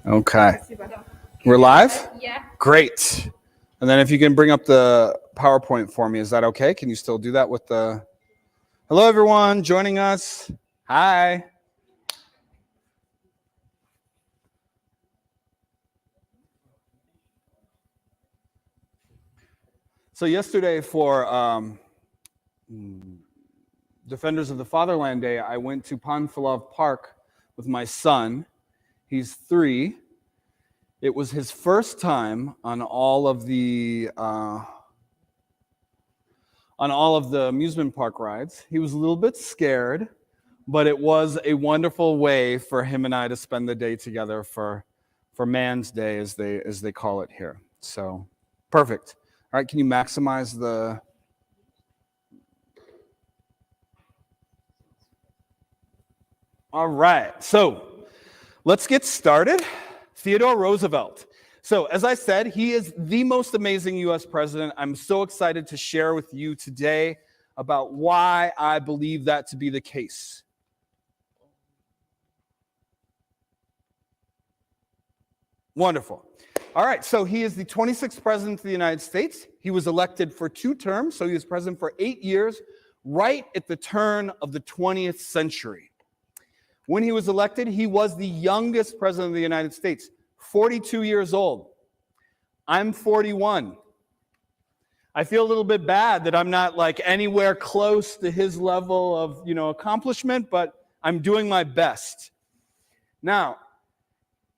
Okay. We're live? Yeah. Great. And then if you can bring up the PowerPoint for me, is that okay? Can you still do that with the... Hello, everyone joining us. Hi. So yesterday for Defenders of the Fatherland Day, I went to Panfilov Park with my son. He's 3. It was his first time on all of the amusement park rides. He was a little bit scared, but it was a wonderful way for him and I to spend the day together for Man's Day, as they call it here. So perfect. All right, can you maximize the... All right, so let's get started. Theodore Roosevelt. So as I said, he is the most amazing US president. I'm so excited to share with you today about why I believe that to be the case. Wonderful. All right, so he is the 26th president of the United States. He was elected for 2 terms, so he was president for 8 years, right at the turn of the 20th century. When he was elected, he was the youngest president of the United States, 42 years old. I'm 41. I feel a little bit bad that I'm not like anywhere close to his level of, accomplishment, but I'm doing my best. Now,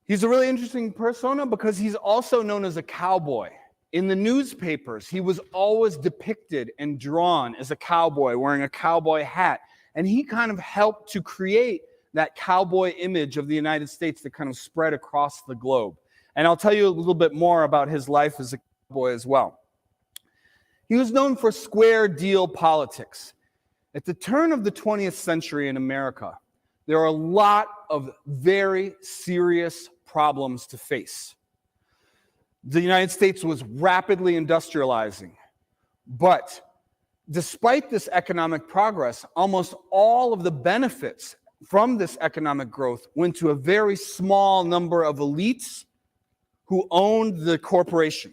he's a really interesting persona because he's also known as a cowboy. In the newspapers, he was always depicted and drawn as a cowboy wearing a cowboy hat. And he kind of helped to create that cowboy image of the United States that kind of spread across the globe. And I'll tell you a little bit more about his life as a cowboy as well. He was known for square deal politics. At the turn of the 20th century in America, there are a lot of very serious problems to face. The United States was rapidly industrializing, but despite this economic progress, almost all of the benefits from this economic growth went to a very small number of elites who owned the corporation.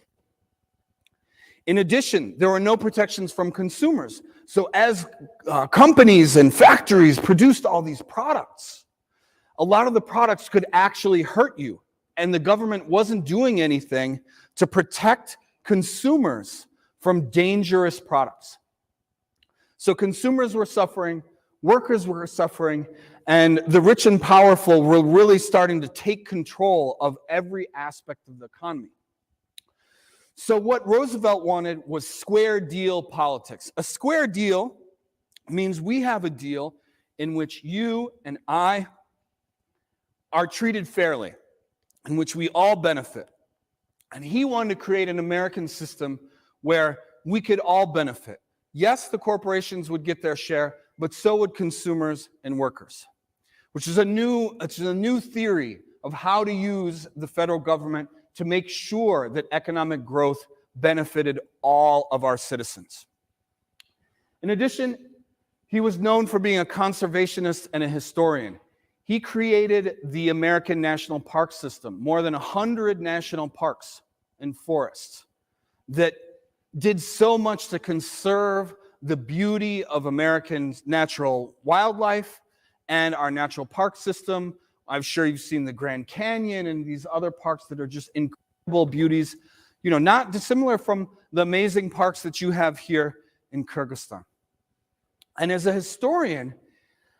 In addition, there were no protections from consumers. So as companies and factories produced all these products, a lot of the products could actually hurt you, and the government wasn't doing anything to protect consumers from dangerous products. So consumers were suffering, workers were suffering, and the rich and powerful were really starting to take control of every aspect of the economy. So what Roosevelt wanted was square deal politics. A square deal means we have a deal in which you and I are treated fairly, in which we all benefit. And he wanted to create an American system where we could all benefit. Yes, the corporations would get their share, but so would consumers and workers, which is a new theory of how to use the federal government to make sure that economic growth benefited all of our citizens. In addition, he was known for being a conservationist and a historian. He created the American National Park System, more than 100 national parks and forests that did so much to conserve the beauty of American natural wildlife and our natural park system. I'm sure you've seen the Grand Canyon and these other parks that are just incredible beauties, not dissimilar from the amazing parks that you have here in Kyrgyzstan. And as a historian,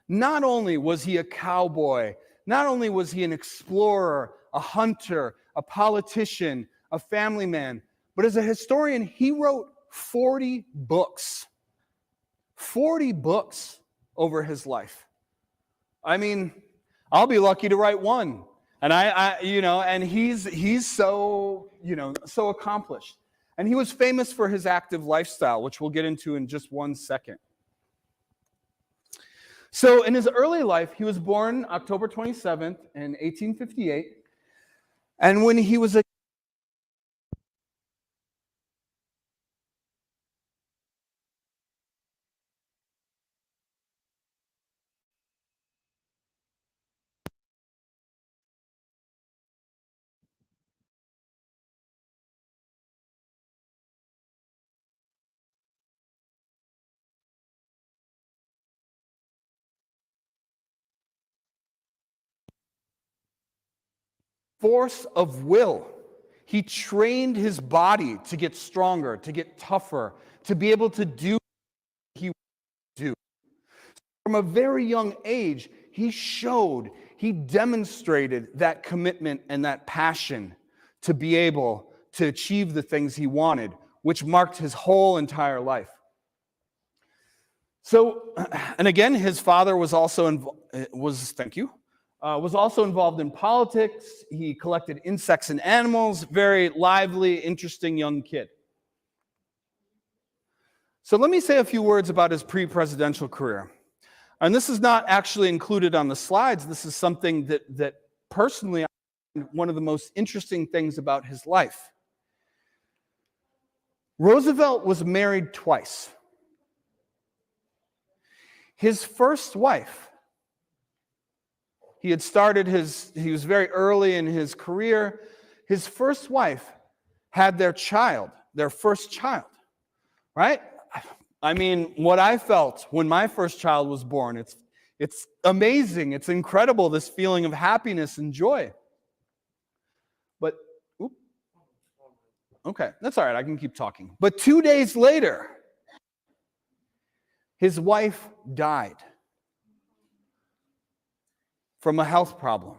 not only was he a cowboy, not only was he an explorer, a hunter, a politician, a family man, but as a historian, he wrote 40 books. 40 books over his life. I mean, I'll be lucky to write one. And and he's so, so accomplished. And he was famous for his active lifestyle, which we'll get into in just one second. So in his early life, he was born October 27th in 1858. And when he was a force of will. He trained his body to get stronger, to get tougher, to be able to do what he wanted to do. From a very young age, he demonstrated that commitment and that passion to be able to achieve the things he wanted, which marked his whole entire life. So, and again, his father was also involved in politics. He collected insects and animals. Very lively, interesting young kid. So let me say a few words about his pre-presidential career. And this is not actually included on the slides. This is something that personally, I find one of the most interesting things about his life. Roosevelt was married twice. His first wife, he was very early in his career. His first wife had their first child, right? I mean, what I felt when my first child was born, it's amazing. It's incredible, this feeling of happiness and joy. But, okay, that's all right. I can keep talking. But 2 days later, his wife died from a health problem.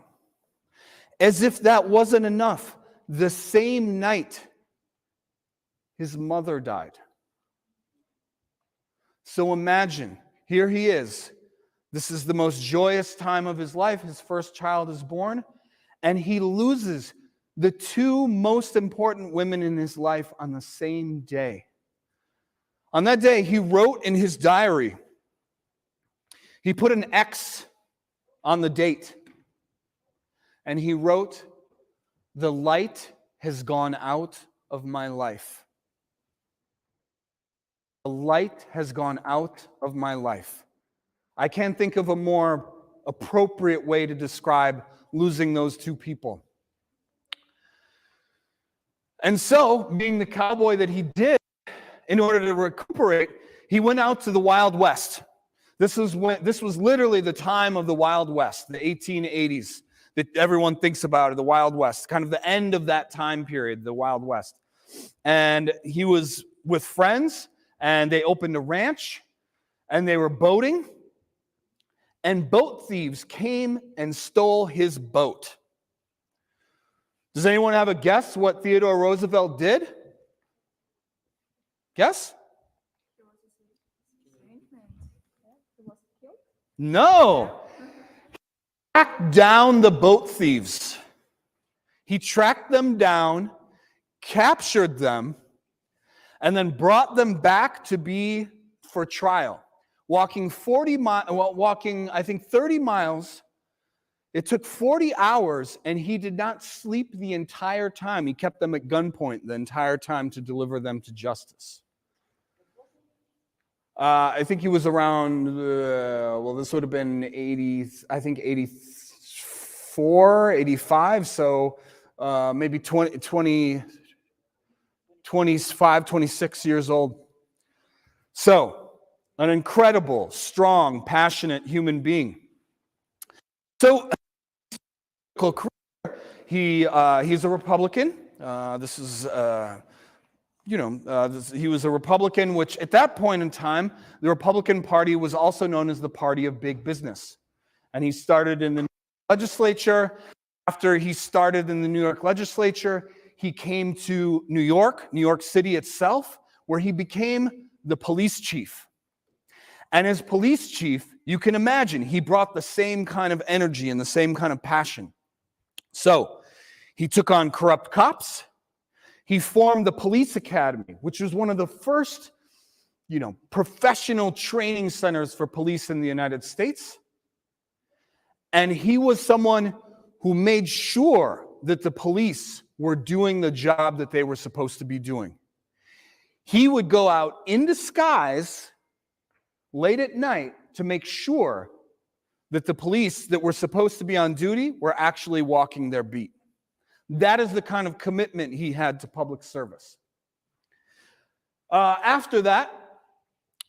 As if that wasn't enough, the same night, his mother died. So imagine, here he is. This is the most joyous time of his life. His first child is born, and he loses the two most important women in his life on the same day. On that day, he wrote in his diary, he put an X on the date, and he wrote, "The light has gone out of my life. The light has gone out of my life." I can't think of a more appropriate way to describe losing those two people. And so, being the cowboy that he did, in order to recuperate, he went out to the Wild West. This was literally the time of the Wild West, the 1880s, that everyone thinks about, the Wild West, kind of the end of that time period, the Wild West. And he was with friends, and they opened a ranch, and they were boating, and boat thieves came and stole his boat. Does anyone have a guess what Theodore Roosevelt did? Guess? No. He tracked down the boat thieves. He tracked them down, captured them, and then brought them back to be for trial. Walking 30 miles. It took 40 hours, and he did not sleep the entire time. He kept them at gunpoint the entire time to deliver them to justice. I think he was around, this would have been 84, 85, so maybe 25, 26 years old. So, an incredible, strong, passionate human being. So, he's a Republican. He was a Republican, which at that point in time, the Republican Party was also known as the party of big business. And he started in the legislature. After he started in the New York legislature, he came to New York City itself, where he became the police chief. And as police chief, you can imagine, he brought the same kind of energy and the same kind of passion. So, he took on corrupt cops. He formed the police academy, which was one of the first, professional training centers for police in the United States. And he was someone who made sure that the police were doing the job that they were supposed to be doing. He would go out in disguise late at night to make sure that the police that were supposed to be on duty were actually walking their beat. That is the kind of commitment he had to public service. After that,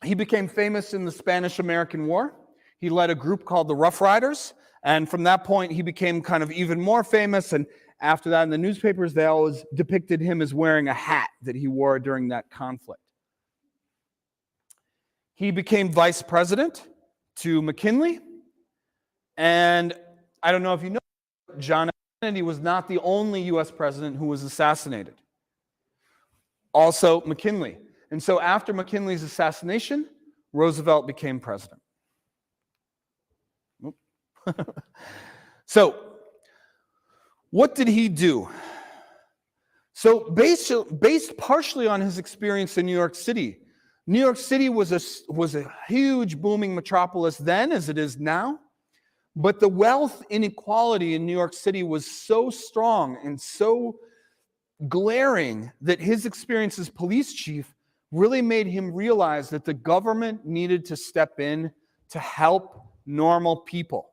he became famous in the Spanish-American War. He led a group called the Rough Riders, And from that point, he became kind of even more famous. And after that, in the newspapers, they always depicted him as wearing a hat that he wore during that conflict. He became vice president to McKinley. And I don't know if you know, John F. Kennedy was not the only U.S. president who was assassinated. Also, McKinley. And so after McKinley's assassination, Roosevelt became president. So, what did he do? So, based partially on his experience in New York City was a huge booming metropolis then, as it is now. But the wealth inequality in New York City was so strong and so glaring that his experience as police chief really made him realize that the government needed to step in to help normal people.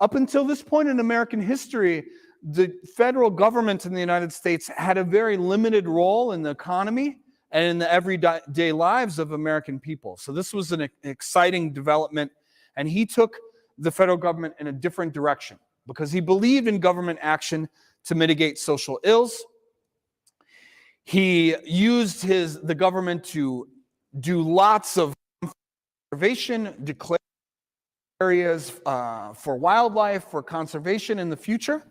Up until this point in American history, the federal government in the United States had a very limited role in the economy and in the everyday lives of American people. So this was an exciting development, and he took the federal government in a different direction because he believed in government action to mitigate social ills. He used the government to do lots of conservation, declare areas for wildlife, for conservation in the future.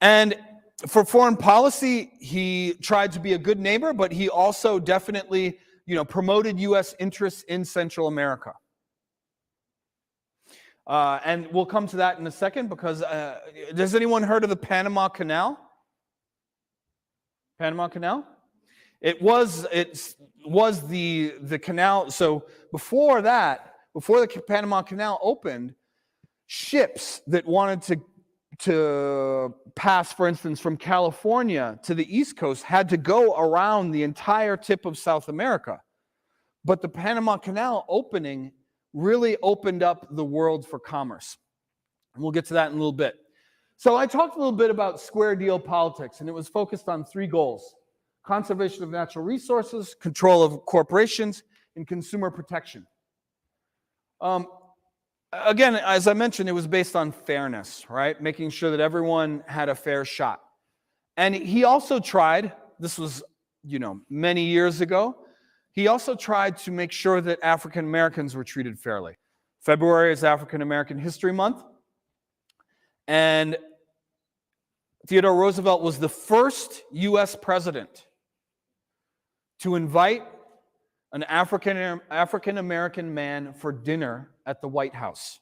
And for foreign policy, he tried to be a good neighbor, but he also definitely, promoted U.S. interests in Central America. And we'll come to that in a second because has anyone heard of the Panama Canal? Panama Canal? It was the canal. So before the Panama Canal opened, ships that wanted to pass, for instance, from California to the East Coast had to go around the entire tip of South America. But the Panama Canal opening really opened up the world for commerce. And we'll get to that in a little bit. So I talked a little bit about square deal politics, and it was focused on three goals: conservation of natural resources, control of corporations, and consumer protection. Again, as I mentioned, it was based on fairness, right? Making sure that everyone had a fair shot. And he also tried, this was, many years ago, he also tried to make sure that African Americans were treated fairly. February is African American History Month. And Theodore Roosevelt was the first U.S. president to invite an African American man for dinner at the White House,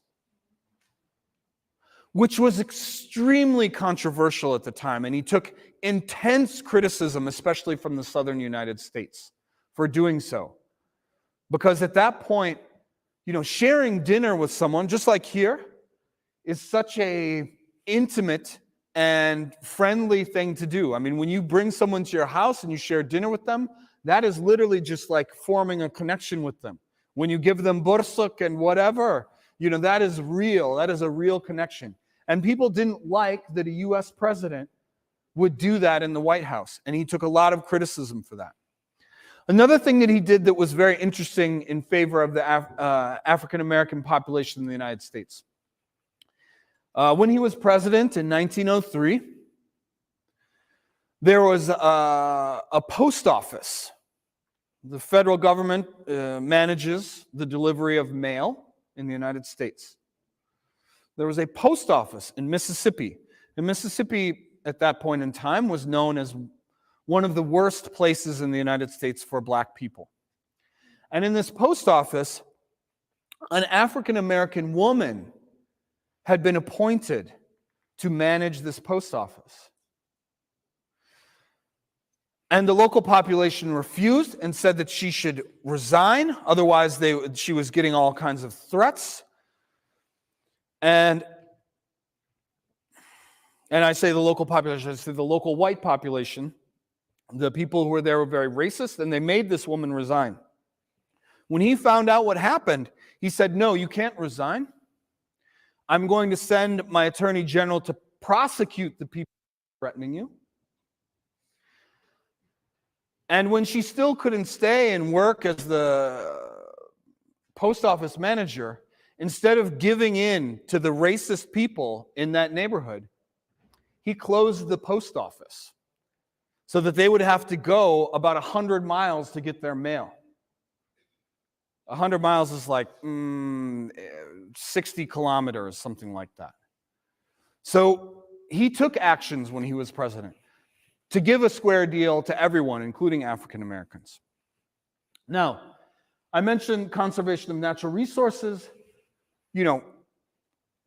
which was extremely controversial at the time. And he took intense criticism, especially from the southern United States, for doing so. Because at that point, sharing dinner with someone, just like here, is such a intimate and friendly thing to do. I mean, when you bring someone to your house and you share dinner with them, that is literally just like forming a connection with them. When you give them borsuk and whatever, that is real. That is a real connection. And people didn't like that a U.S. president would do that in the White House. And he took a lot of criticism for that. Another thing that he did that was very interesting in favor of the African American population in the United States. When he was president in 1903, there was a post office. The federal government manages the delivery of mail in the United States. There was a post office in Mississippi. And Mississippi, at that point in time, was known as one of the worst places in the United States for black people. And in this post office, an African American woman had been appointed to manage this post office. And the local population refused and said that she should resign, otherwise she was getting all kinds of threats. And I say the local population, I say the local white population, the people who were there were very racist, and they made this woman resign. When he found out what happened, he said, "No, you can't resign. I'm going to send my attorney general to prosecute the people threatening you." And when she still couldn't stay and work as the post office manager, instead of giving in to the racist people in that neighborhood, he closed the post office so that they would have to go about 100 miles to get their mail. 100 miles is like 60 kilometers, something like that. So he took actions when he was president to give a square deal to everyone, including African Americans. Now, I mentioned conservation of natural resources.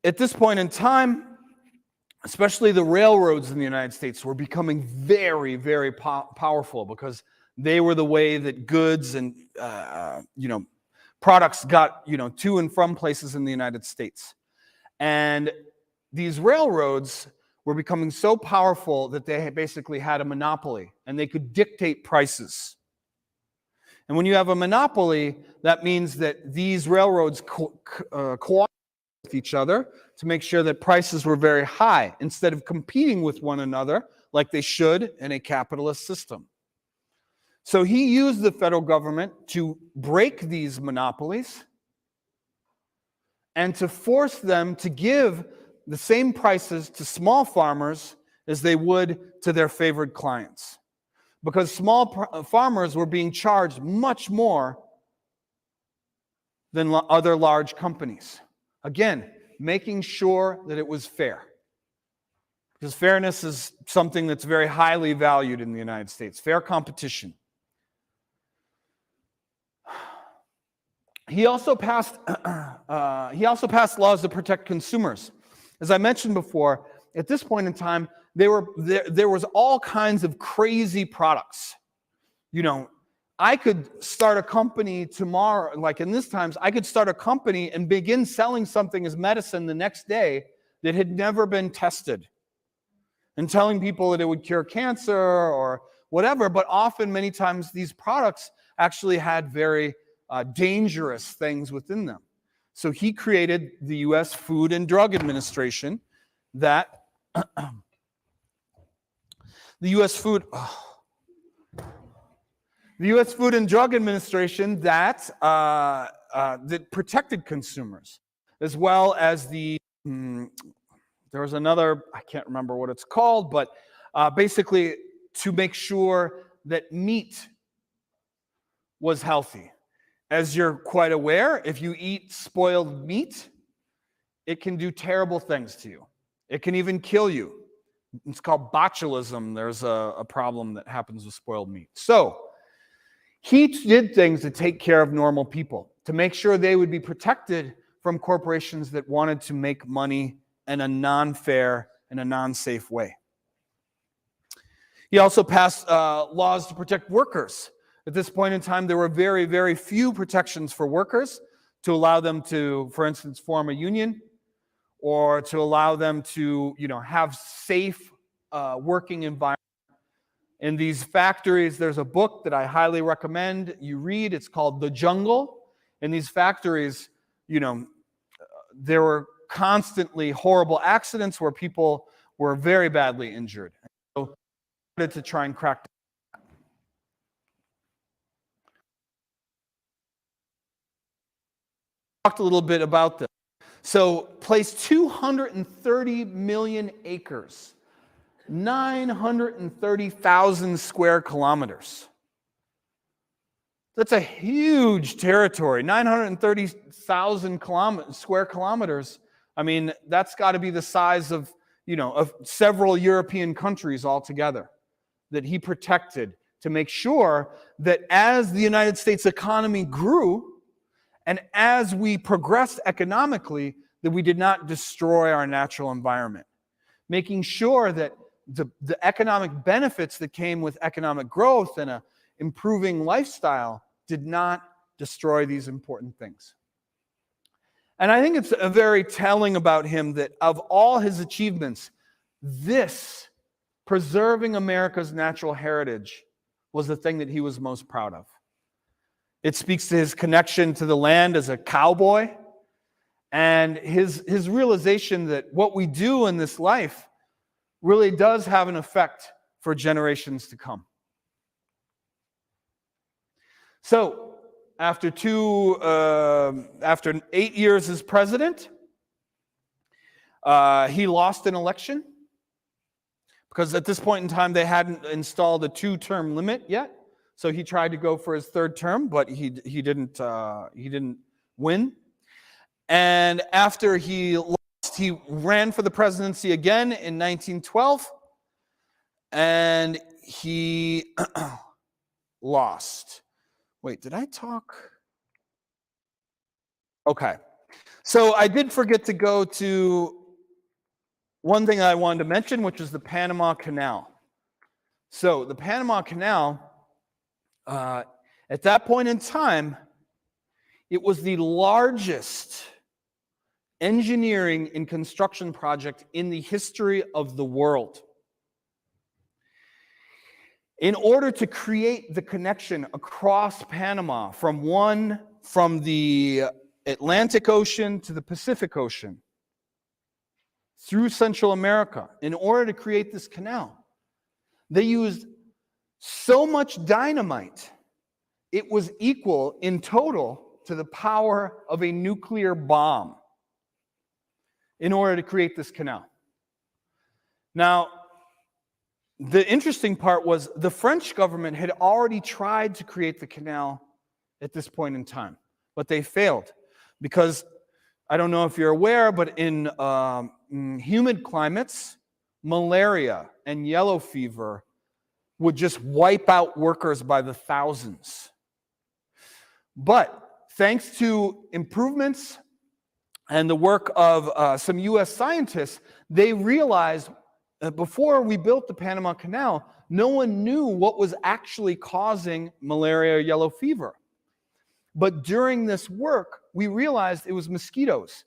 At this point in time, especially the railroads in the United States were becoming very, very powerful because they were the way that goods and, products got, to and from places in the United States. And these railroads were becoming so powerful that they basically had a monopoly and they could dictate prices. And when you have a monopoly, that means that these railroads cooperate with each other to make sure that prices were very high instead of competing with one another like they should in a capitalist system. So he used the federal government to break these monopolies and to force them to give the same prices to small farmers as they would to their favored clients. Because small farmers were being charged much more than other large companies. Again, making sure that it was fair. Because fairness is something that's very highly valued in the United States. Fair competition. He also passed laws to protect consumers. As I mentioned before, at this point in time, there was all kinds of crazy products. I could start a company tomorrow, like in this times, I could start a company and begin selling something as medicine the next day that had never been tested. And telling people that it would cure cancer or whatever, but often, many times, these products actually had very dangerous things within them. So he created the U.S. Food and Drug Administration that the U.S. Food and Drug Administration that protected consumers, as well as there was another, I can't remember what it's called, but basically to make sure that meat was healthy. As you're quite aware, if you eat spoiled meat, it can do terrible things to you. It can even kill you. It's called botulism. There's a problem that happens with spoiled meat. So he did things to take care of normal people, to make sure they would be protected from corporations that wanted to make money in a non-fair and a non-safe way. He also passed laws to protect workers. At this point in time, there were very, very few protections for workers to allow them to, for instance, form a union or to allow them to, have safe working environment. In these factories, there's a book that I highly recommend you read. It's called The Jungle. In these factories, there were constantly horrible accidents where people were very badly injured. So I started to try and crack. Talked a little bit about this. So placed 230 million acres, 930,000 square kilometers. That's a huge territory, 930,000 square kilometers. I mean, that's got to be the size of, of several European countries altogether that he protected to make sure that as the United States economy grew and as we progressed economically, that we did not destroy our natural environment. Making sure that the economic benefits that came with economic growth and a improving lifestyle did not destroy these important things. And I think it's a very telling about him that of all his achievements, this, preserving America's natural heritage, was the thing that he was most proud of. It speaks to his connection to the land as a cowboy and his realization that what we do in this life really does have an effect for generations to come. So, after 8 years as president, he lost an election because at this point in time they hadn't installed a 2-term limit yet. So he tried to go for his 3rd term, but he didn't win. And after he lost, he ran for the presidency again in 1912, and he lost. Wait, did I talk? Okay. So I did forget to go to one thing I wanted to mention, which is the Panama Canal. So the Panama Canal, at that point in time, it was the largest engineering and construction project in the history of the world. In order to create the connection across Panama from the Atlantic Ocean to the Pacific Ocean through Central America, in order to create this canal, they used so much dynamite, it was equal in total to the power of a nuclear bomb in order to create this canal. Now, the interesting part was the French government had already tried to create the canal at this point in time, but they failed because, I don't know if you're aware, but in humid climates, malaria and yellow fever would just wipe out workers by the thousands. But thanks to improvements and the work of some U.S. scientists, they realized before we built the Panama Canal, no one knew what was actually causing malaria or yellow fever. But during this work, we realized it was mosquitoes.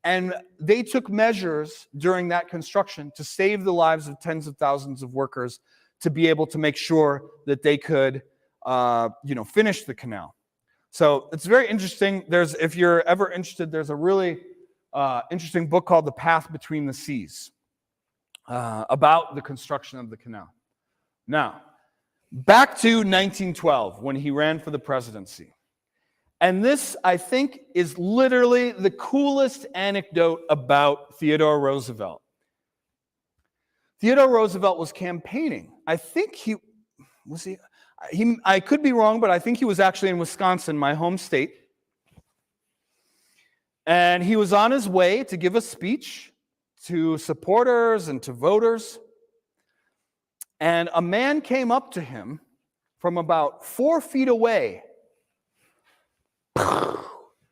And they took measures during that construction to save the lives of tens of thousands of workers to be able to make sure that they could finish the canal. So it's very interesting. If you're ever interested, there's a really interesting book called The Path Between the Seas about the construction of the canal. Now, back to 1912 when he ran for the presidency. And this, I think, is literally the coolest anecdote about Theodore Roosevelt. Theodore Roosevelt was campaigning. I think I could be wrong, but I think he was actually in Wisconsin, my home state. And he was on his way to give a speech to supporters and to voters. And a man came up to him from about 4 feet away,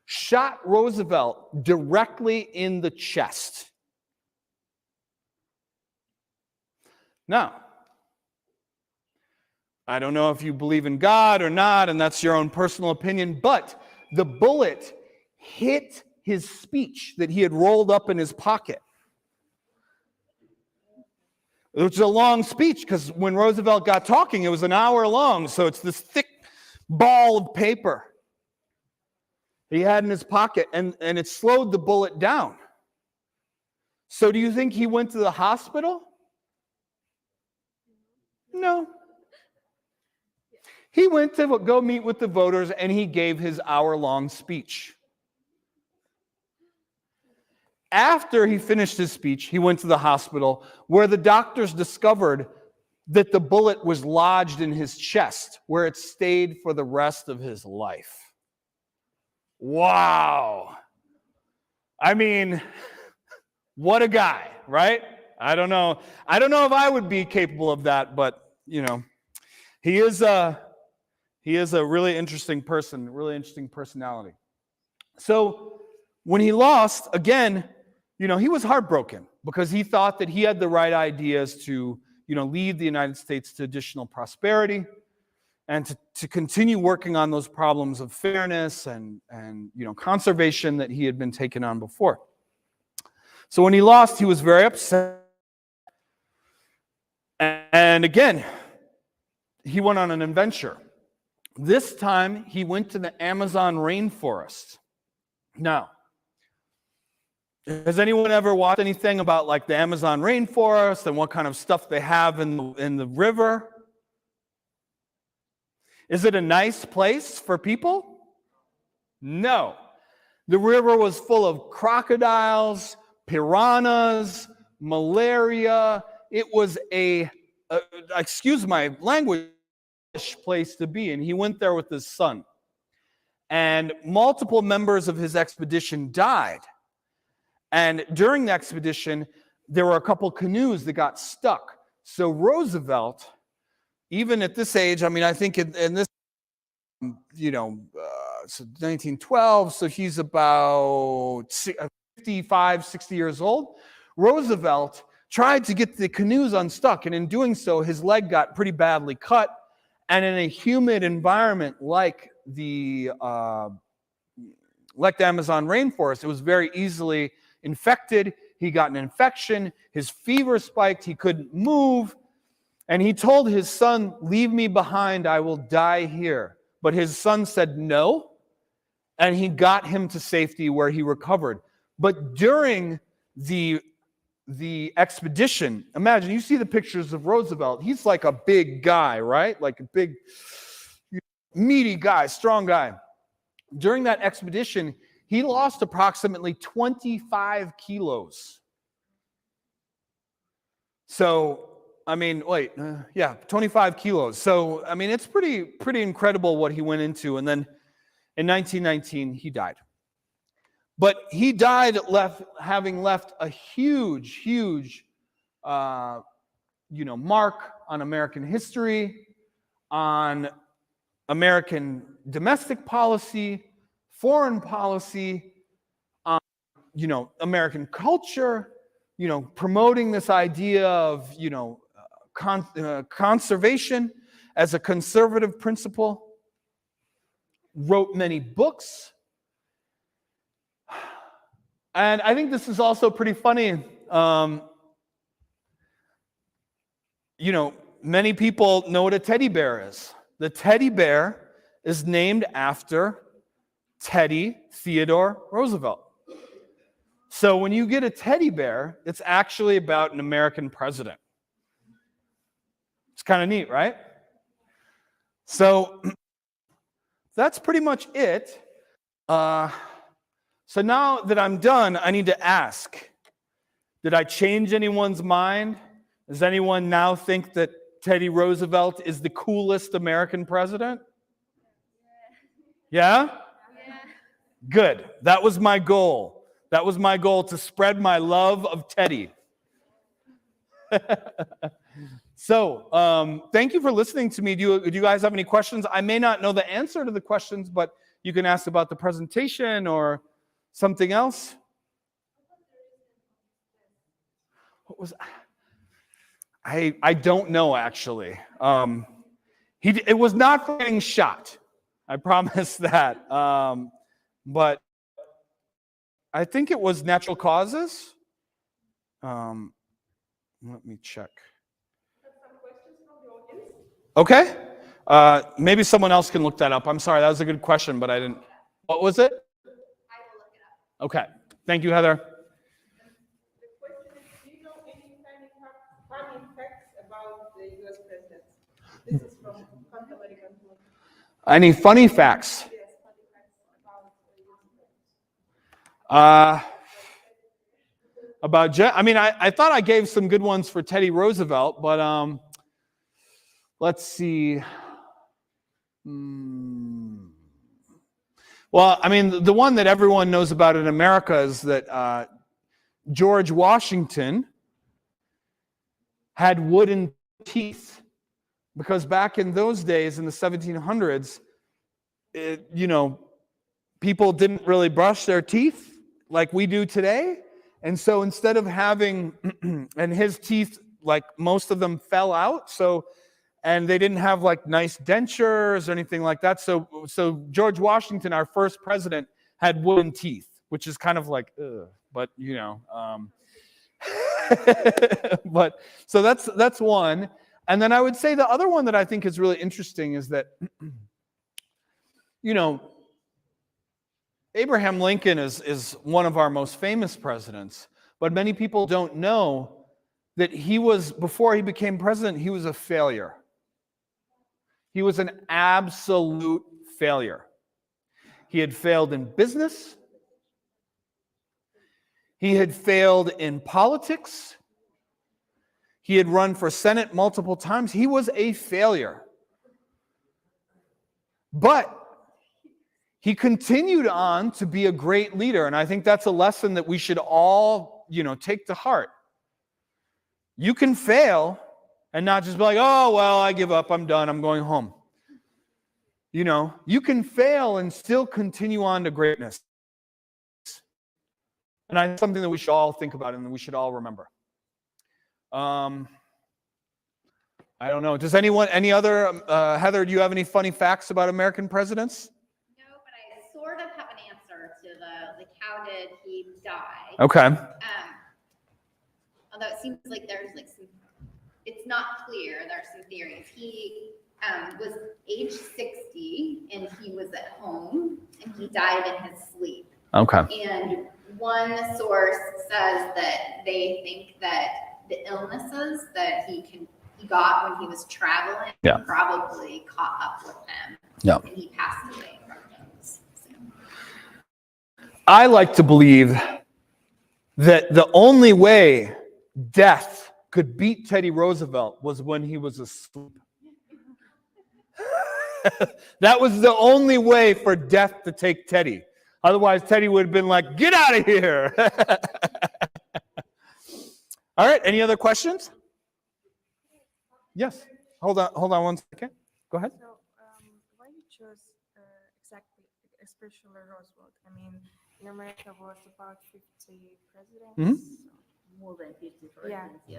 shot Roosevelt directly in the chest. Now, I don't know if you believe in God or not, and that's your own personal opinion, but the bullet hit his speech that he had rolled up in his pocket. It was a long speech because when Roosevelt got talking, it was an hour long, so it's this thick ball of paper he had in his pocket, and it slowed the bullet down. So do you think he went to the hospital? No. He went to go meet with the voters, and he gave his hour-long speech. After he finished his speech, he went to the hospital where the doctors discovered that the bullet was lodged in his chest, where it stayed for the rest of his life. Wow. I mean, what a guy, right? I don't know if I would be capable of that, but, he is a really interesting person, really interesting personality. So when he lost, again, he was heartbroken because he thought that he had the right ideas to, lead the United States to additional prosperity and to continue working on those problems of fairness and conservation that he had been taking on before. So when he lost, he was very upset. And again, he went on an adventure. This time, he went to the Amazon rainforest. Now, has anyone ever watched anything about like the Amazon rainforest and what kind of stuff they have in the river? Is it a nice place for people? No. The river was full of crocodiles, piranhas, malaria. It was excuse my language, place to be. And he went there with his son. And multiple members of his expedition died. And during the expedition, there were a couple canoes that got stuck. So Roosevelt, even at this age, I mean, I think in this, so 1912, so he's about 55, 60 years old. Roosevelt tried to get the canoes unstuck, and in doing so, his leg got pretty badly cut. And in a humid environment like the Amazon rainforest, it was very easily infected. He got an infection. His fever spiked. He couldn't move. And he told his son, "Leave me behind. I will die here." But his son said no. And he got him to safety where he recovered. But during the expedition, imagine, you see the pictures of Roosevelt. He's like a big guy, right? Like a big, meaty guy, strong guy. During that expedition, he lost approximately 25 kilos. So, I mean, 25 kilos. So, I mean, it's pretty incredible what he went into. And then in 1919, he died. But he died having left a huge, mark on American history, on American domestic policy, foreign policy, on, American culture, promoting this idea of, conservation as a conservative principle. Wrote many books. And I think this is also pretty funny. Many people know what a teddy bear is. The teddy bear is named after Teddy Theodore Roosevelt. So when you get a teddy bear, it's actually about an American president. It's kind of neat, right? So that's pretty much it. So now that I'm done, I need to ask, did I change anyone's mind? Does anyone now think that Teddy Roosevelt is the coolest American president? Yeah? Good. That was my goal. That was my goal, to spread my love of Teddy. So, thank you for listening to me. Do you guys have any questions? I may not know the answer to the questions, but you can ask about the presentation or something else. What was I don't know, actually. It was not for getting shot. I promise that. But I think it was natural causes. Let me check. Okay. Maybe someone else can look that up. I'm sorry, that was a good question, but I didn't. What was it? I will look it up. Okay. Thank you, Heather. The question is, do you know any funny facts about the U.S. president? This is from Contra American. Any funny facts? Yes, funny facts about the U.S. president. I thought I gave some good ones for Teddy Roosevelt, but let's see. Well, the one that everyone knows about in America is that George Washington had wooden teeth, because back in those days, in the 1700s, people didn't really brush their teeth like we do today. And so instead of having, and his teeth, like most of them fell out, and they didn't have like nice dentures or anything like that. So George Washington, our first president, had wooden teeth, which is kind of like, ugh, but but so that's one. And then I would say the other one that I think is really interesting is that, Abraham Lincoln is one of our most famous presidents, but many people don't know that before he became president, he was a failure. He was an absolute failure. He had failed in business. He had failed in politics. He had run for Senate multiple times. He was a failure. But he continued on to be a great leader. And I think that's a lesson that we should all, take to heart. You can fail and not just be like, oh, well, I give up. I'm done. I'm going home. You can fail and still continue on to greatness. And that's something that we should all think about and that we should all remember. I don't know. Does any other, Heather, do you have any funny facts about American presidents? No, but I sort of have an answer to the how did he die? Okay. Although it seems like there's it's not clear. There's some theories. He was age 60 and he was at home and he died in his sleep. Okay. And one source says that they think that the illnesses that he got when he was traveling probably caught up with him. Yeah. And he passed away from those. So. I like to believe that the only way death could beat Teddy Roosevelt was when he was asleep. That was the only way for death to take Teddy. Otherwise, Teddy would have been like, get out of here. All right, any other questions? Yes. Hold on 1 second. Go ahead. So, why you chose exactly, especially Roosevelt? I mean, in America was about 50 presidents. More than 50 presidents, yeah.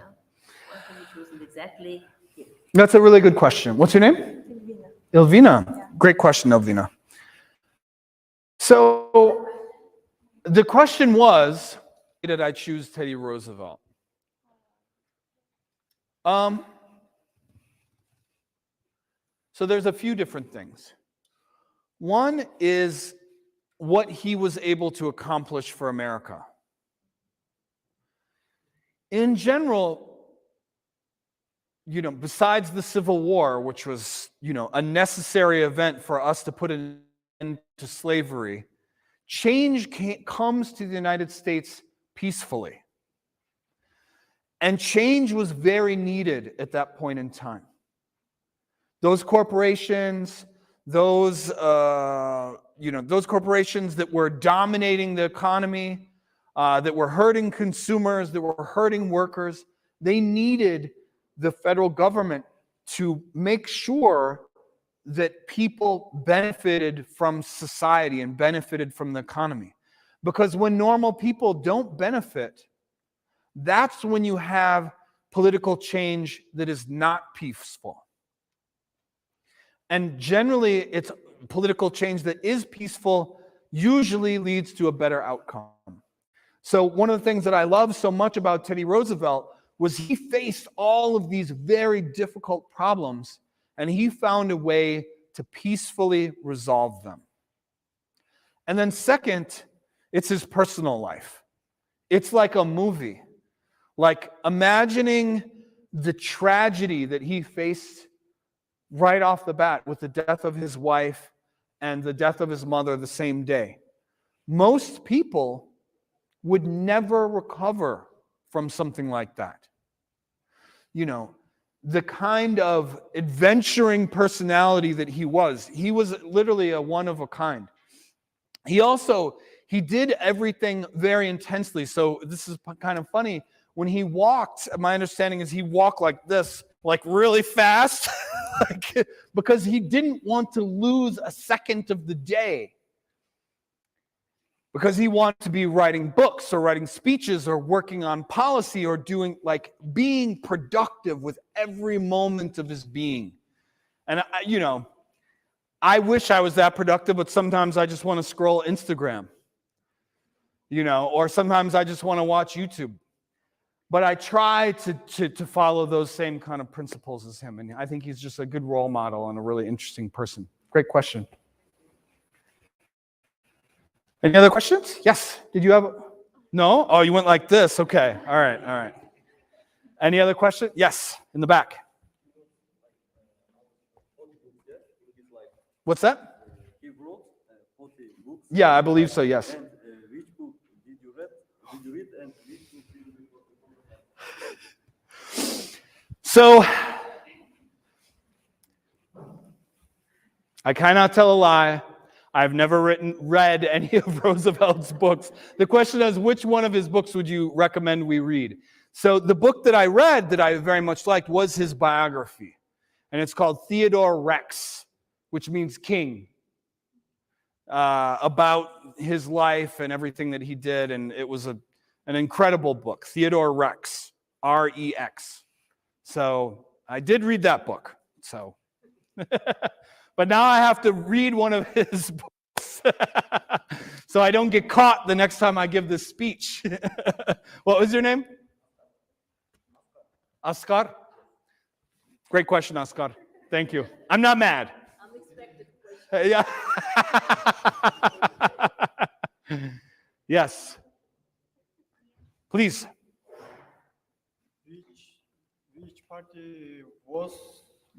Why have you chosen exactly him? That's a really good question. What's your name? Elvina. Elvina. Yeah. Great question, Elvina. So the question was, why did I choose Teddy Roosevelt? So there's a few different things. One is what he was able to accomplish for America. In general, besides the Civil War, which was, a necessary event for us to put an end to slavery, change comes to the United States peacefully. And change was very needed at that point in time. Those corporations, those corporations that were dominating the economy, that were hurting consumers, that were hurting workers, they needed the federal government to make sure that people benefited from society and benefited from the economy. Because when normal people don't benefit, that's when you have political change that is not peaceful. And generally, it's political change that is peaceful usually leads to a better outcome. So one of the things that I love so much about Teddy Roosevelt was he faced all of these very difficult problems, and he found a way to peacefully resolve them. And then second, it's his personal life. It's like a movie. Like imagining the tragedy that he faced right off the bat with the death of his wife and the death of his mother the same day. Most people would never recover from something like that. The kind of adventuring personality that he was literally a one of a kind. He did everything very intensely. So this is kind of funny. When he walked, my understanding is he walked like this, like really fast, because he didn't want to lose a second of the day. Because he wanted to be writing books or writing speeches or working on policy or being productive with every moment of his being. And, I wish I was that productive, but sometimes I just want to scroll Instagram, or sometimes I just want to watch YouTube. But I try to follow those same kind of principles as him. And I think he's just a good role model and a really interesting person. Great question. Any other questions? Yes. Did you have? No? Oh, you went like this. Okay. All right. Any other questions? Yes, in the back. What's that? He wrote Yeah, I believe so, yes. And which book did you read? Did you read and which book did you read? So, I cannot tell a lie. I've never read any of Roosevelt's books. The question is, which one of his books would you recommend we read? So the book that I read that I very much liked was his biography. And it's called Theodore Rex, which means king, about his life and everything that he did. And it was an incredible book, Theodore Rex, R-E-X. So I did read that book. So, but now I have to read one of his books so I don't get caught the next time I give this speech. What was your name? Oscar? Great question, Oscar. Thank you. I'm not mad. Unexpected question. Yeah. Yes. Please. Which party was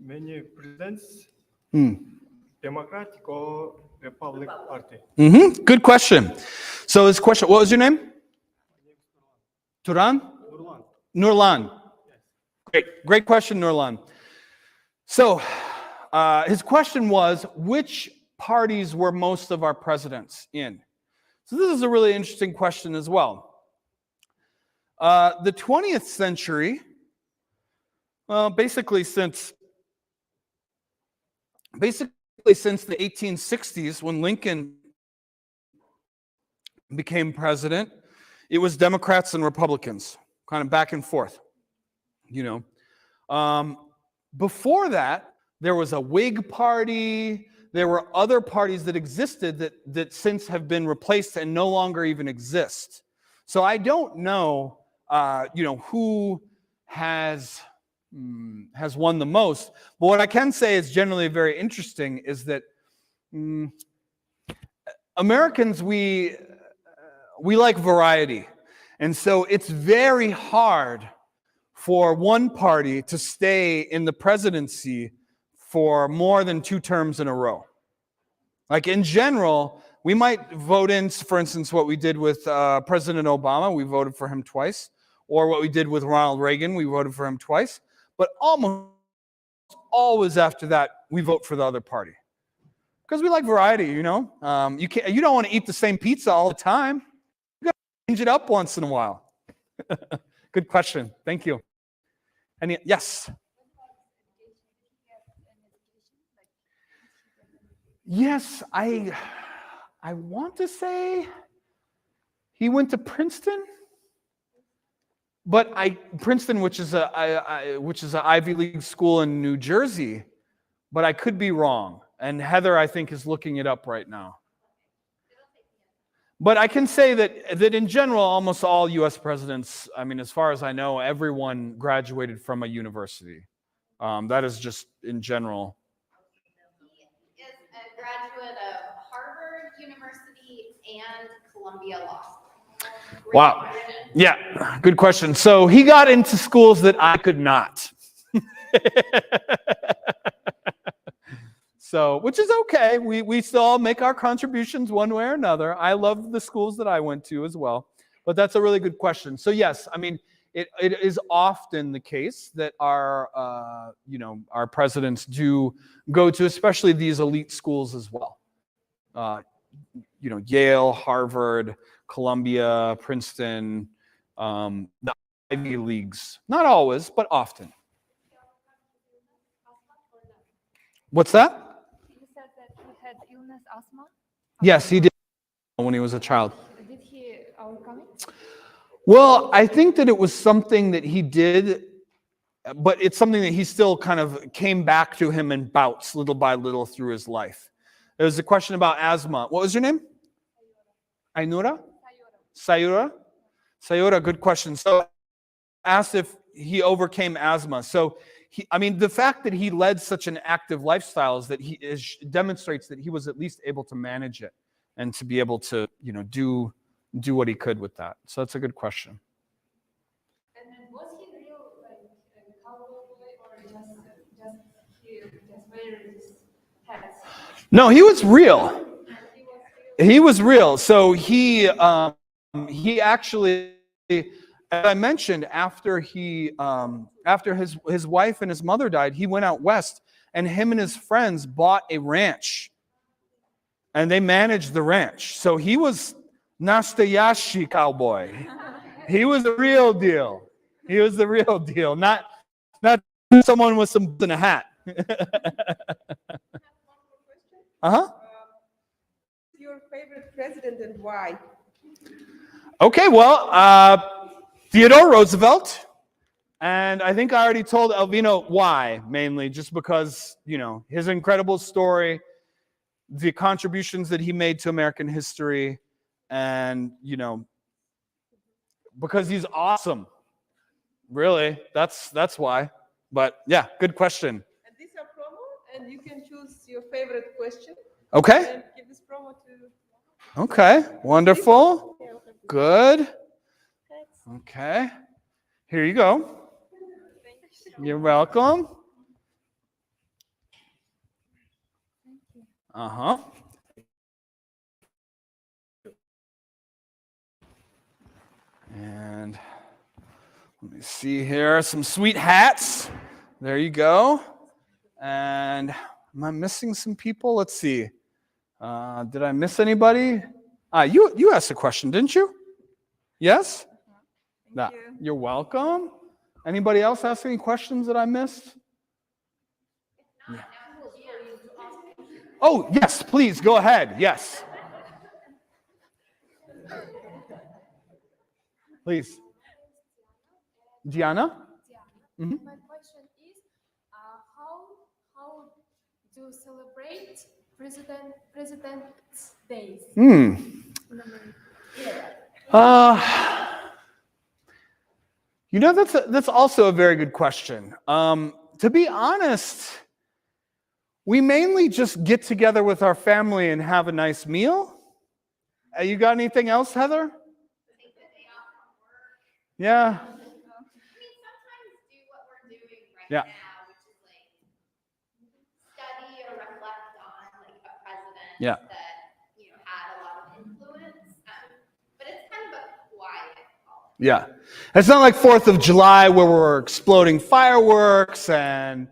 many presidents? Democratic or Republic Party? Good question. So his question, what was your name? Turan? Nurlan. Great question, Nurlan. So his question was, which parties were most of our presidents in? So this is a really interesting question as well. The 20th century, well, basically since the 1860s, when Lincoln became president, it was Democrats and Republicans, kind of back and forth, you know. Before that, there was a Whig party. There were other parties that existed that since have been replaced and no longer even exist. So I don't know, who has won the most. But what I can say is generally very interesting is that Americans, we like variety. And so it's very hard for one party to stay in the presidency for more than 2 terms in a row. Like in general, we might vote in, for instance, what we did with President Obama, we voted for him twice, or what we did with Ronald Reagan, we voted for him twice, but almost always after that, we vote for the other party. Because we like variety, you know? You don't want to eat the same pizza all the time. You got to change it up once in a while. Good question. Thank you. Yes? Yes, I want to say he went to Princeton, but Princeton, which is an Ivy League school in New Jersey, but I could be wrong. And Heather, I think, is looking it up right now. But I can say that in general, almost all U.S. presidents, I mean, as far as I know, everyone graduated from a university. That is just in general. He is a graduate of Harvard University and Columbia Law School. Wow. Yeah, good question. So he got into schools that I could not. So, which is okay. We still all make our contributions one way or another. I love the schools that I went to as well. But that's a really good question. So yes, I mean, it is often the case that our presidents do go to, especially these elite schools as well. Yale, Harvard, Columbia, Princeton, the Ivy Leagues. Not always, but often. What's that? You said that he had illness, asthma. Yes, he did when he was a child. Did he overcome it? Well, I think that it was something that he did, but it's something that he still kind of came back to him in bouts, little by little through his life. There was a question about asthma. What was your name? Ainura? Sayura? Sayura, good question. So asked if he overcame asthma. So the fact that he led such an active lifestyle is that demonstrates that he was at least able to manage it and to be able to, do what he could with that. So that's a good question. And then was he real, like a cowboy, or just wear his hats? No, he was real. He was real. He was real. So he actually, as I mentioned, after his wife and his mother died, he went out west, and him and his friends bought a ranch, and they managed the ranch. So he was nastoyashi cowboy. He was the real deal. He was the real deal, not someone with some in a hat. Uh-huh. Your favorite president and why? Okay, well, Theodore Roosevelt. And I think I already told Elvino why, mainly, just because, his incredible story, the contributions that he made to American history, and, because he's awesome. Really, that's why. But yeah, good question. And these are promo, and you can choose your favorite question. Okay. And give this promo to. Okay, wonderful. Good. Okay. Here you go. You're welcome. Uh-huh. And let me see here, some sweet hats. There you go. And am I missing some people? Let's see. Did I miss anybody? You asked a question, didn't you? Yes? Thank you. You're welcome. Anybody else ask any questions that I missed? Yeah. Oh, yes, please, go ahead. Yes. Please. Diana? Mhm. My question is, how do you celebrate President's Days? That's also a very good question. To be honest, we mainly just get together with our family and have a nice meal. You got anything else, Heather? Take the day off from work. Yeah. Sometimes do what we're doing right Yeah. now, which is like study or reflect on like a president Yeah. that had a lot of influence. But it's kind of a quiet holiday. Yeah. It's not like 4th of July where we're exploding fireworks and,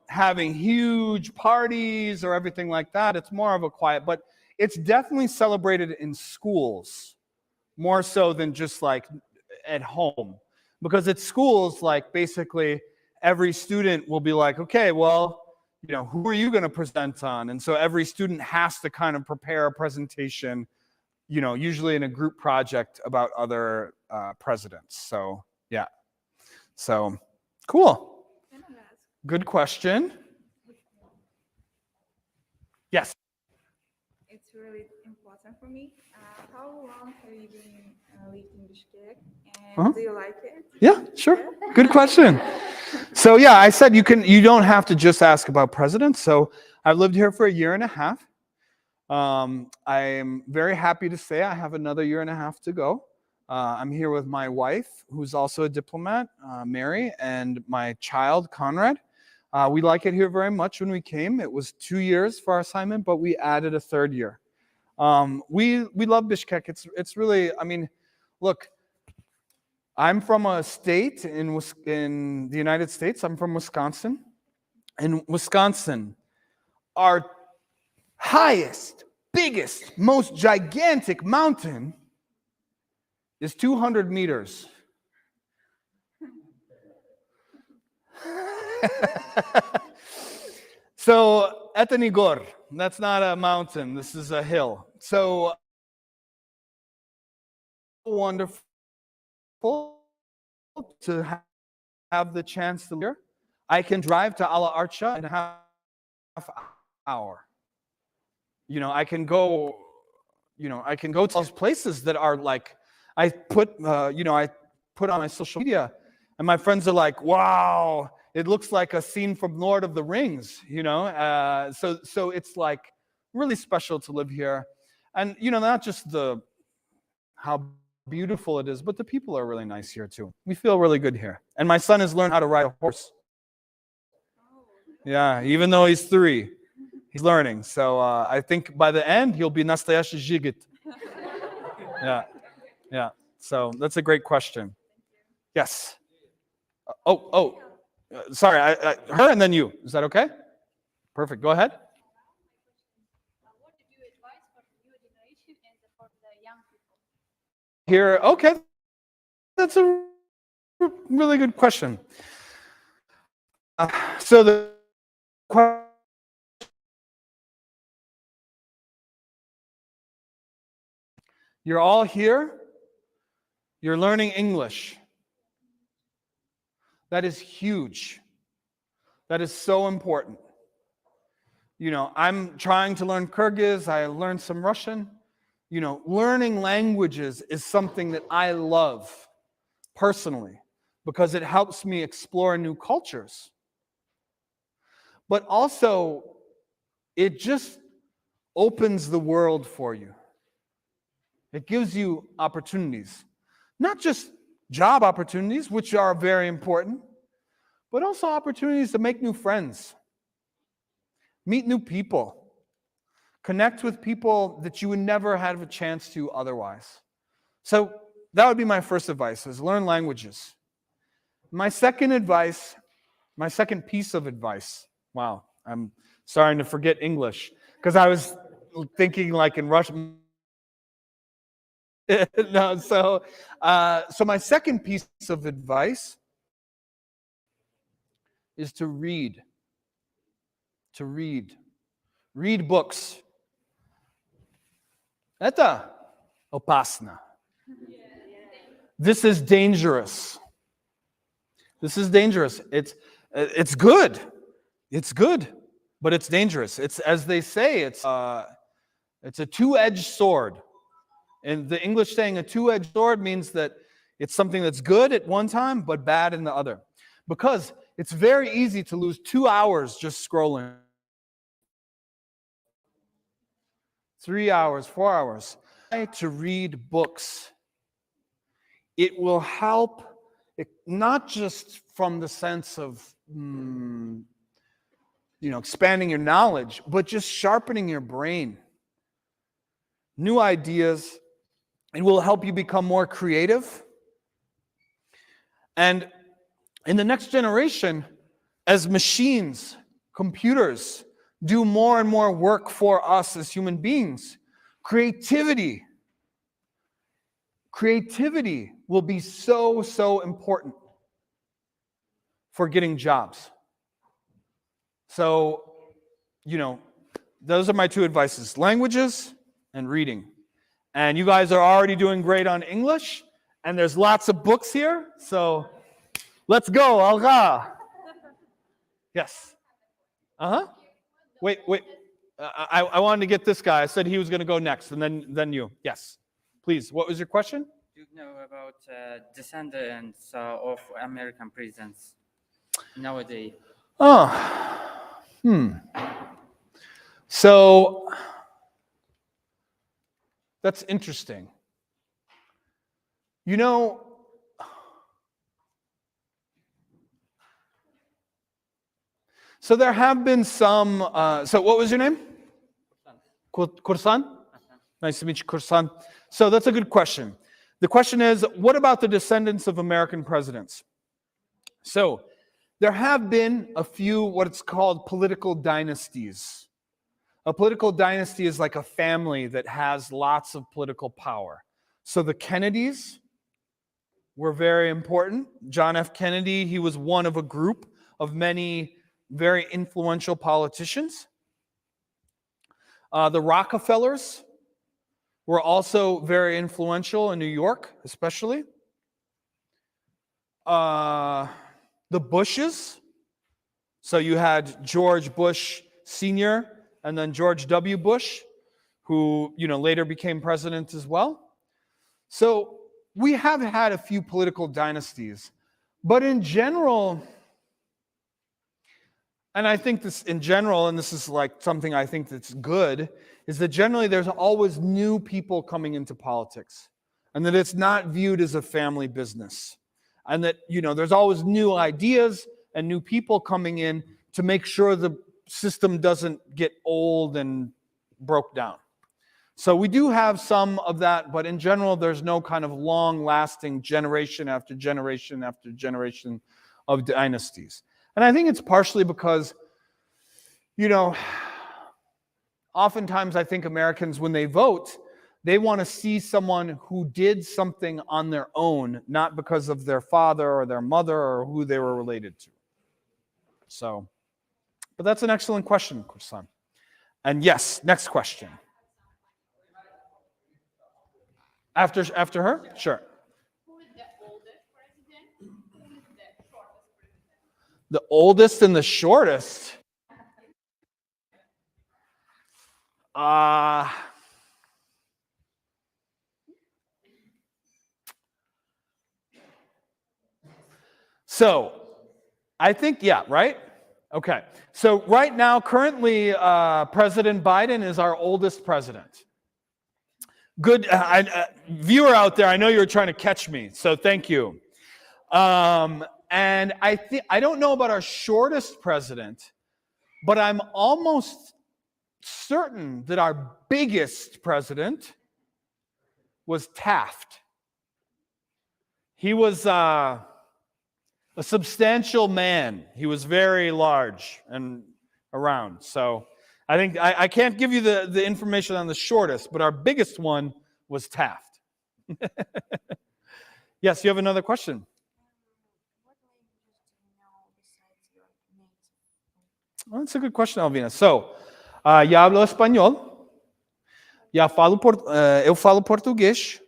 having huge parties or everything like that. It's more of a quiet, but it's definitely celebrated in schools more so than just like at home. Because at schools, like basically every student will be like, okay, well, who are you going to present on? And so every student has to kind of prepare a presentation, usually in a group project about other presidents. So, yeah. So, cool. Can I ask? Good question. Yes. It's really important for me. How long have you been living in Bishkek, and do you like it? Yeah, sure. Good question. So yeah, I said you don't have to just ask about presidents. So I've lived here for 1.5 years. I am very happy to say I have another 1.5 years to go. I'm here with my wife, who's also a diplomat, Mary, and my child, Conrad. We like it here very much. When we came, it was 2 years for our assignment, but we added a 3rd year. We love Bishkek. It's really, look, I'm from a state in the United States. I'm from Wisconsin. In Wisconsin, our highest, biggest, most gigantic mountain is 200 meters. So, Etenigor, that's not a mountain. This is a hill. So, wonderful to have the chance to live here. I can drive to Ala Archa in a half hour. I can go to these places that are like, I put on my social media, and my friends are like, wow, it looks like a scene from Lord of the Rings, So it's like really special to live here. And, not just how beautiful it is, but the people are really nice here too. We feel really good here. And my son has learned how to ride a horse. Yeah, even though he's 3. He's learning. So I think by the end, he'll be настоящий жигит. Yeah. Yeah. So that's a great question. Yes. Sorry. Her and then you. Is that okay? Perfect. Go ahead. What do you advise for the new generation and for the young people? Here. Okay. That's a really good question. So the question, you're all here. You're learning English. That is huge. That is so important. You know, I'm trying to learn Kyrgyz. I learned some Russian. You know, learning languages is something that I love personally because it helps me explore new cultures. But also, it just opens the world for you. It gives you opportunities. Not just job opportunities, which are very important, but also opportunities to make new friends, meet new people, connect with people that you would never have a chance to otherwise. So that would be my first advice, is learn languages. My second piece of advice, wow, I'm starting to forget English, because I was thinking like in Russian. No, so my second piece of advice is to read. To read. Read books. Это опасно. This is dangerous. This is dangerous. It's good. It's good, but it's dangerous. It's, as they say, it's a two-edged sword. And the English saying a two-edged sword means that it's something that's good at one time, but bad in the other. Because it's very easy to lose 2 hours just scrolling. 3 hours, 4 hours. To read books. It will help, not just from the sense of expanding your knowledge, but just sharpening your brain. New ideas. It will help you become more creative. And in the next generation, as machines, computers, do more and more work for us as human beings, creativity will be so important for getting jobs. So, those are my two advices: languages and reading. And you guys are already doing great on English, and there's lots of books here, so let's go, Alga. Yes. Wait. I wanted to get this guy. I said he was going to go next, and then you. Yes. Please, what was your question? Do you know about descendants of American presidents nowadays? So that's interesting. So there have been some, so what was your name? Kursan? Nice to meet you, Kursan. So that's a good question. The question is, what about the descendants of American presidents? So there have been a few what's called political dynasties. A political dynasty is like a family that has lots of political power. So the Kennedys were very important. John F. Kennedy, he was one of a group of many very influential politicians. The Rockefellers were also very influential in New York, especially. The Bushes. So you had George Bush Sr. and then George W. Bush, who later became president as well. So we have had a few political dynasties, but in general, and I think this in general, and this is like something I think that's good, is that generally there's always new people coming into politics, and that it's not viewed as a family business, and that there's always new ideas and new people coming in to make sure the system doesn't get old and broke down. So we do have some of that, but in general, there's no kind of long-lasting generation after generation after generation of dynasties. And I think it's partially because, oftentimes I think Americans, when they vote, they want to see someone who did something on their own, not because of their father or their mother or who they were related to. So, but that's an excellent question, Kursan. And yes, next question. After her? Sure. Who is the oldest president? Who is the shortest president? The oldest and the shortest? So, I think, yeah, right? Okay. So right now, currently, President Biden is our oldest president. Good. Viewer out there, I know you were trying to catch me, so thank you. And I don't know about our shortest president, but I'm almost certain that our biggest president was Taft. He was a substantial man. He was very large and around. So I think I can't give you the information on the shortest, but our biggest one was Taft. Yes, you have another question? What languages do you know besides your native? Well, that's a good question, Alvina. So, eu hablo espanhol. Eu falo português.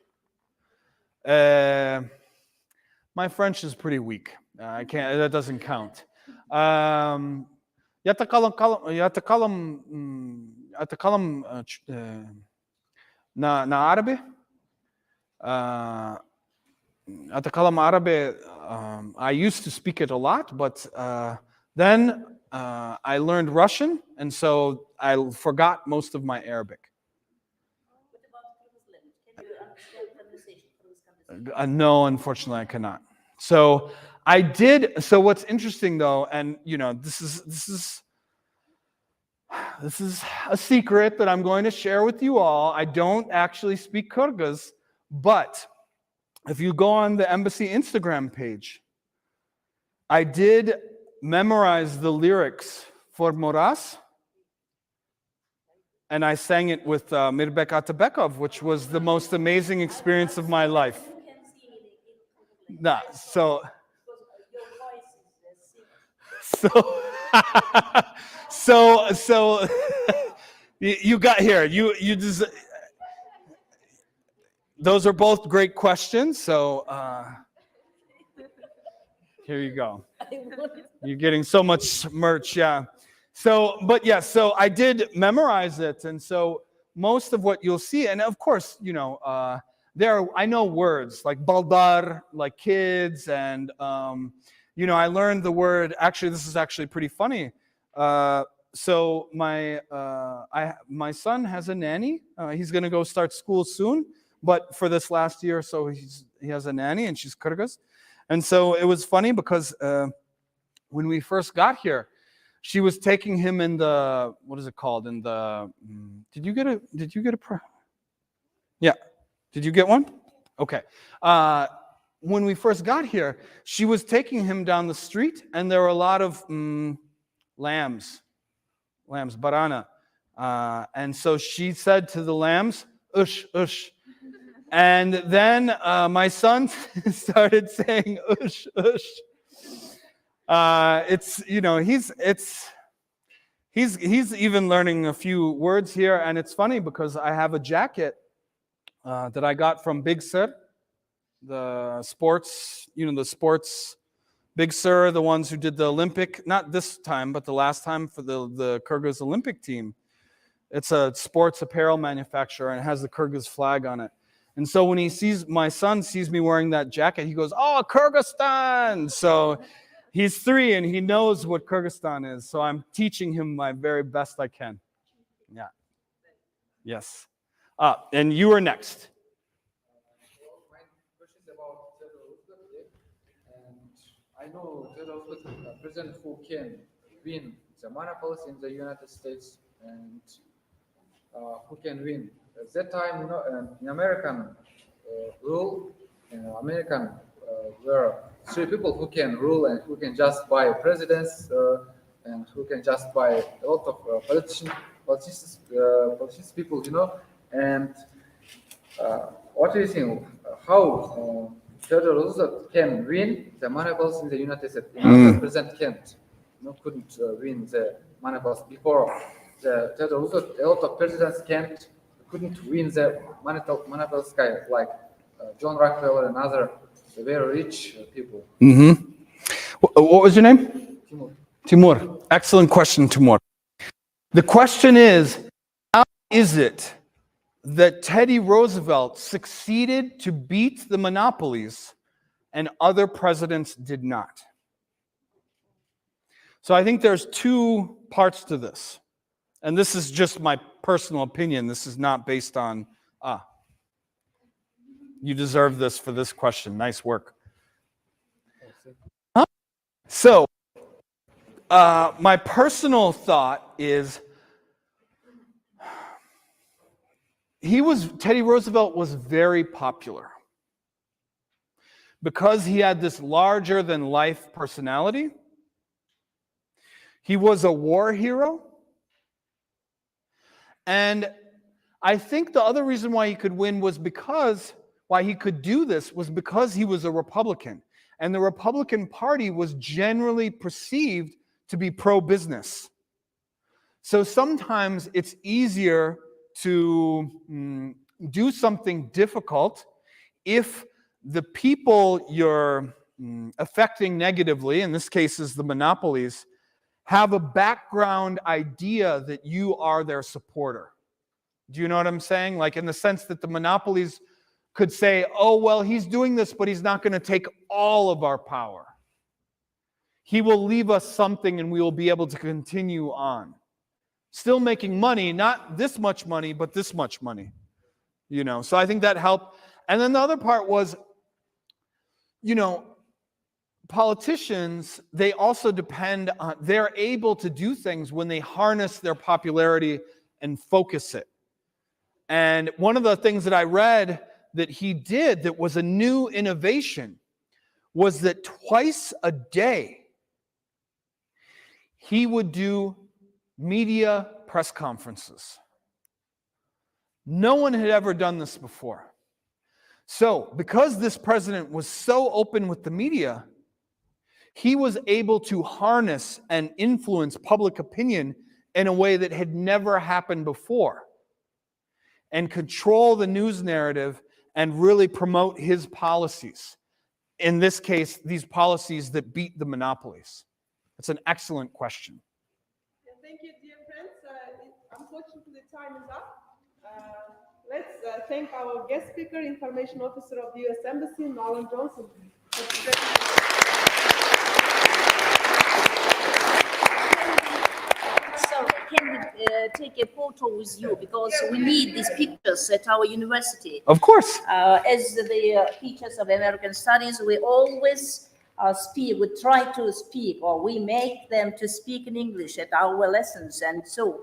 My French is pretty weak. I can't. That doesn't count. يتكلم na árabe. أتكلم عربي. I used to speak it a lot, but then I learned Russian, and so I forgot most of my Arabic. What about Kyrgyz language? Can you understand conversation from this conversation? No, unfortunately, I cannot. So I did. So what's interesting, though, and this is a secret that I'm going to share with you all. I don't actually speak Kyrgyz, but if you go on the embassy Instagram page, I did memorize the lyrics for Moraz, and I sang it with Mirbek Atabekov, which was the most amazing experience of my life. You can sing in Kyrgyz Nah, so because your voice is so you got here. You just those are both great questions. So here you go. You're getting so much merch, yeah. So, but yeah, so I did memorize it, and so most of what you'll see, and of course, I know words like baldar, like kids, and I learned the word. Actually, this is actually pretty funny. So my son has a nanny. He's going to go start school soon, but for this last year or so, he has a nanny, and she's Kyrgyz. And so it was funny because when we first got here, she was taking him in the, what is it called? In the, did you get a, yeah. Did you get one? Okay. When we first got here, she was taking him down the street, and there were a lot of lambs, barana. And so she said to the lambs, ush, ush. And then my son started saying ush, ush. He's even learning a few words here, and it's funny because I have a jacket that I got from Big Sur, the sports Big Sur, the ones who did the Olympic, not this time, but the last time for the Kyrgyz Olympic team. It's a sports apparel manufacturer, and it has the Kyrgyz flag on it. And so when my son sees me wearing that jacket, he goes, "Oh, Kyrgyzstan!" So he's 3 and he knows what Kyrgyzstan is. So I'm teaching him my very best I can. Yeah. Yes. And you are next. My question is about Theodore Roosevelt, and I know Theodore Roosevelt, a president who can win the monopolies in the United States and who can win. At that time, in American rule, in American there are three people who can rule and who can just buy presidents and who can just buy a lot of politicians, people, and what do you think? How Theodore Roosevelt can win the monopolies in the United States? Another president can't, couldn't win the monopolies before the Theodore Roosevelt. A lot of presidents couldn't win the monopolies, like John Rockefeller and other very rich people. What was your name? Timur. Timur. Excellent question, Timur. The question is, how is it that Teddy Roosevelt succeeded to beat the monopolies and other presidents did not? So I think there's two parts to this. And this is just my personal opinion. This is not based on, you deserve this for this question. Nice work. So, my personal thought is, Teddy Roosevelt was very popular because he had this larger than life personality. He was a war hero. And I think the other reason why he could win was why he could do this was because he was a Republican. And the Republican Party was generally perceived to be pro-business. So sometimes it's easier to do something difficult if the people you're affecting negatively, in this case is the monopolies, have a background idea that you are their supporter. Do you know what I'm saying? Like in the sense that the monopolies could say, oh, well, he's doing this, but he's not going to take all of our power. He will leave us something and we will be able to continue on. Still making money, not this much money, but this much money. So I think that helped. And then the other part was, politicians, they also depend on, they're able to do things when they harness their popularity and focus it. And one of the things that I read that he did that was a new innovation was that twice a day he would do media press conferences. No one had ever done this before. So, because this president was so open with the media, he was able to harness and influence public opinion in a way that had never happened before, and control the news narrative and really promote his policies. In this case, these policies that beat the monopolies. It's an excellent question. Thank you, dear friends. Unfortunately, time is up. Let's thank our guest speaker, Information Officer of the U.S. Embassy, Nolan Johnson. So can we take a photo with you, because we need these pictures at our university. Of course. As the teachers of American Studies, we always we try to speak, or we make them to speak in English at our lessons. And so